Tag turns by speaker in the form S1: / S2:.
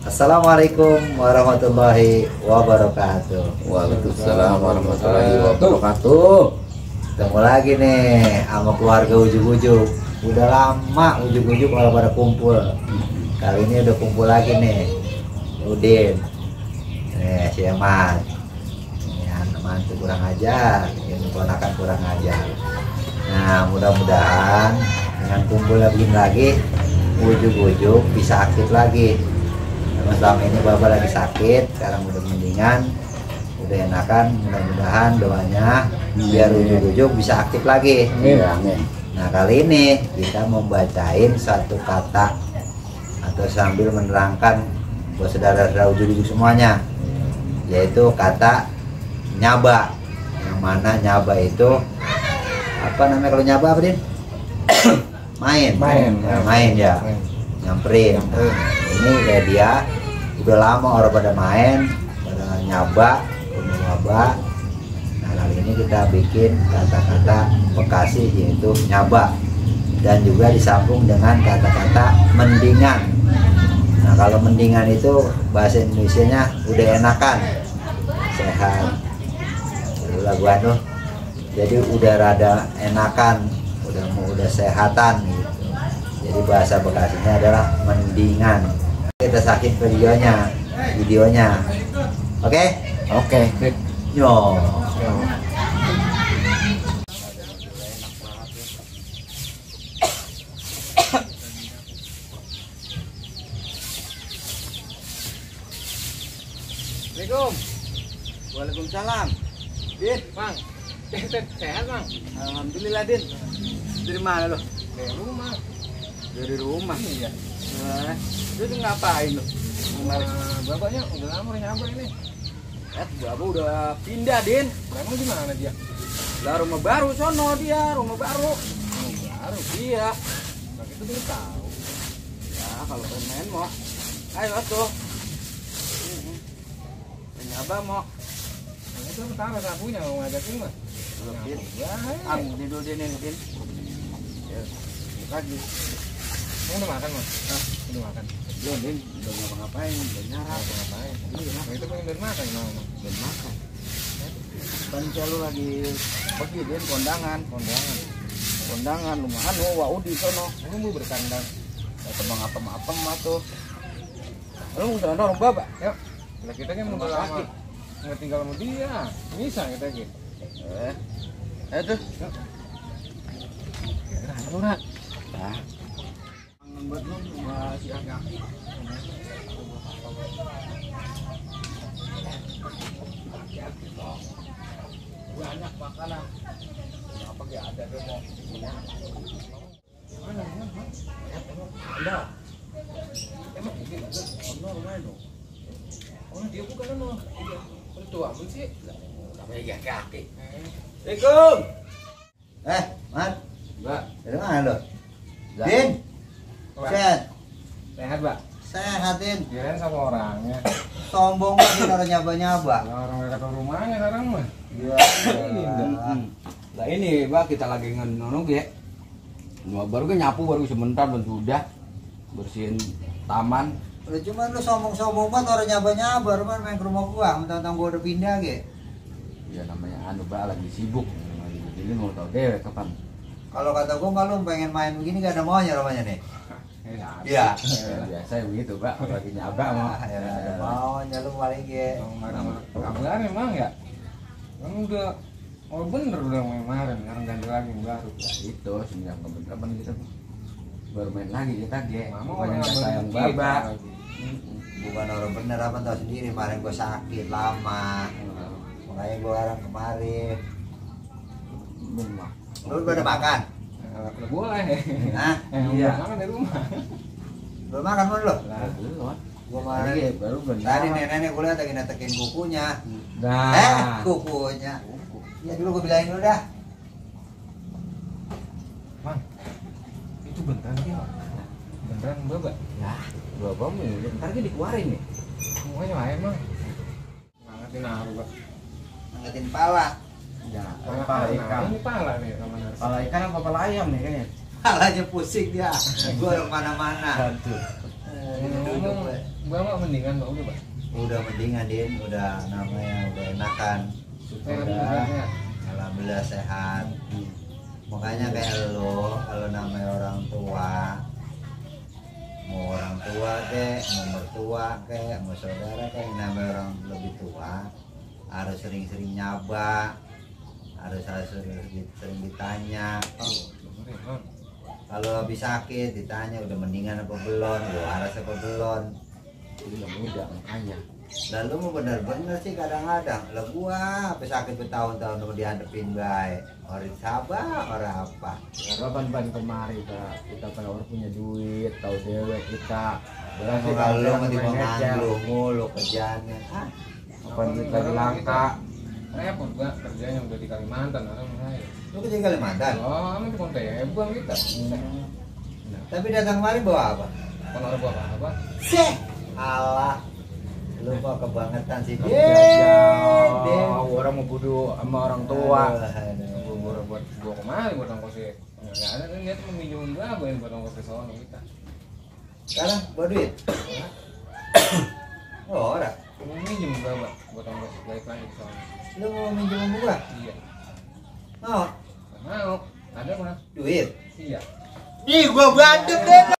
S1: Assalamualaikum warahmatullahi wabarakatuh.
S2: Waalaikumsalam warahmatullahi wabarakatuh.
S1: Ketemu lagi nih sama keluarga Ujug-Ujug. Udah lama Ujug-Ujug kalau pada kumpul. Kali ini udah kumpul lagi nih. Udin, nih si Emat, ini anak mantu kurang ajar, ini ponakan kurang ajar. Nah mudah-mudahan dengan kumpulnya begini lagi, Ujug-Ujug bisa aktif lagi. Karena selama ini Bapak lagi sakit, sekarang udah mendingan, udah enakan. Mudah-mudahan doanya biar Ujug-Ujug bisa aktif lagi.
S2: Amin.
S1: Nah kali ini kita membacain satu kata atau sambil menerangkan buat saudara-saudara Ujug-Ujug semuanya, yaitu kata nyaba. Yang mana nyaba itu apa namanya kalau nyaba, apa Din? main ya, nyamperin. Nah, ini kayak dia udah lama orang pada main, pada nyaba, nah kali ini kita bikin kata-kata Bekasi yaitu nyaba, dan juga disambung dengan kata-kata mendingan. Nah kalau mendingan itu bahasa Indonesianya udah enakan, sehat, laguan tuh, jadi udah rada enakan, udah sehatan gitu. Jadi bahasa Bekasinya adalah mendingan. Kita saksiin videonya. Oke? Yo.
S3: Assalamualaikum.
S1: Waalaikumsalam. Din,
S3: Bang. Sehat, Bang?
S1: alhamdulillah Din. Dari mana lo?
S3: Dari rumah.
S1: Dari rumah.
S3: Iya.
S1: Lu tuh ngapain lo?
S3: Bapaknya udah lama udah nyampe ini.
S1: Bapak udah pindah Din.
S3: Kamu di mana dia?
S1: Lah rumah baru sono dia, rumah baru.
S3: Baru.
S1: Iya.
S3: Bang itu belum tahu.
S1: Ya kalau main mau. Ayo tuh. Abang mau.
S3: Nah, itu taruh sapunya mau ngajakin mah.
S1: Din.
S3: Ya.
S1: Tidur Din ini Din. Ya. Lagi.
S3: Kamu udah makan, Mas? Udah makan.
S1: Belum Din, udah ngapa-ngapain, udah nyarap.
S3: Ngapain? Iya. Itu pengen udah makan, Mama.
S1: Belum makan. Kan lu lagi pergi Din kondangan. Kondangan lumayan wah di sono.
S3: Kamu mau berkandang.
S1: Tembang apa tuh. Lu udah dorong Bapak.
S3: Yuk. Lah kita kan udah lama nggak tinggal sama dia. Bisa kita gitu.
S1: Tuh.
S3: Kenapa lu, Nak?
S1: Nah. Buat lu masih agak banyak makanan. Kenapa gak ada demo?
S3: Mana?
S1: Ada. Emang ini ada rumahnya dong.
S3: Oh, dia bukan lo. Dia tua pun sih.
S1: Namanya gak kaki.
S3: Assalamualaikum.
S1: Mat.
S3: Mbak.
S1: Dari mana lo? Din. Sehat.
S3: Sehat, Mbak.
S1: Sehatin.
S3: Kirain sama orangnya.
S1: Sombong banget orang nyaba-nyaba.
S3: Lah orang gak ketemu rumahnya sekarang mah.
S1: Iya.
S2: Nah ini Mbak kita lagi ngenonong ya. Baru kan nyapu baru sebentar dan sudah bersihin taman.
S1: Udah cuman lu sombong-sombong banget orang nyaba-nyaba, rumah main ke rumah gua, mentang-mentang gua udah pindah ge.
S2: Ya namanya anu Mbak lagi sibuk. Lagi begini mau tahu deh kapan.
S1: Kalau kata gua kalau lu pengen main begini gak ada maunya rumahnya nih. Iya.
S2: Ya, biasa begitu Mbak, lagi nyaba mah.
S1: Ya ada maunya lu paling ge.
S3: Kabar emang ya? Kan udah bener udah main kemarin, sekarang ganti lagi yang baru.
S2: Ya itu semenjak kapan kita baru main lagi kita ge.
S3: Mama
S2: Bukan yang
S3: orang
S2: sayang
S3: kita
S2: Bapak.
S3: lagi.
S1: Bukan orang bener, apa tau sendiri kemarin gua sakit lama. Makanya gua orang kemarin.
S2: Memang.
S1: Lu pada makan?
S3: Udah boleh.
S1: Hah?
S3: Iya. Makan di rumah.
S1: Belum makan belum lu?
S3: Lah,
S2: Belum.
S1: Gua
S2: Tadi
S1: kemarin
S2: baru benar.
S1: tadi nenek gua lihat lagi netekin bukunya.
S3: Nah.
S1: Kukunya. Ya dulu gua bilangin dulu dah.
S3: Bang, itu beneran dia. Beneran Bapak.
S2: Ya, Bapak mau ntar kan dikeluarin nih.
S3: Semuanya ayam, Bang. Ngangetin aku, Bang.
S1: Angkatin pala.
S2: Ya,
S3: Pala
S2: pala
S3: ikan.
S2: ikan.
S3: Ini pala nih sama nasi.
S2: Pala ikan apa pala ayam nih kayaknya?
S1: Palanya pusing dia. Gua yang mana-mana.
S2: Aduh.
S3: Ngomong Bapak mendingan Pak udah Pak.
S1: Udah mendingan Din, udah namanya udah enakan.
S3: Sehat,
S1: Udah,
S3: sehat.
S1: alhamdulillah sehat. Makanya kayak lo kalau namanya orang tua, mau orang tua kek, mau mertua kek, mau saudara kek, yang namanya orang lebih tua harus sering-sering nyaba, harus sering ditanya. Kalau habis sakit ditanya udah mendingan apa belum, waras apa belum.
S2: Udah muda makanya.
S1: Lalu mau bener-bener sih kadang-kadang lah gua apa sakit bertahun-tahun mau dihadepin baik orang sabar orang apa
S2: Kapan kemari kita kalau orang punya duit tahu dewek kita berarti
S1: kalau mau nganggur mulu kerjaannya
S2: apa kita di Langka
S3: Repot Pak, kerjanya udah di Kalimantan orang saya.
S1: lu kerja di Kalimantan
S3: Oh, aman di Kontebang kita.
S1: tapi datang kemari bawa apa
S3: Kan orang buat apa?
S1: seh Allah lu mah kebangetan sih
S2: jauh orang mau budu sama orang tua
S3: Gue buat gua kemari buat ongkosnya. Enggak ada kan dia tuh meminjam berapa yang buat ongkos ke sono kita.
S1: sekarang bawa duit oh ora
S3: Mau minjem berapa buat ongkos balik lagi ke sono.
S1: lu mau minjem sama gua
S3: Iya.
S1: mau
S3: Mau. Ada mana?
S1: duit
S3: Iya.
S1: ih gua berantem deh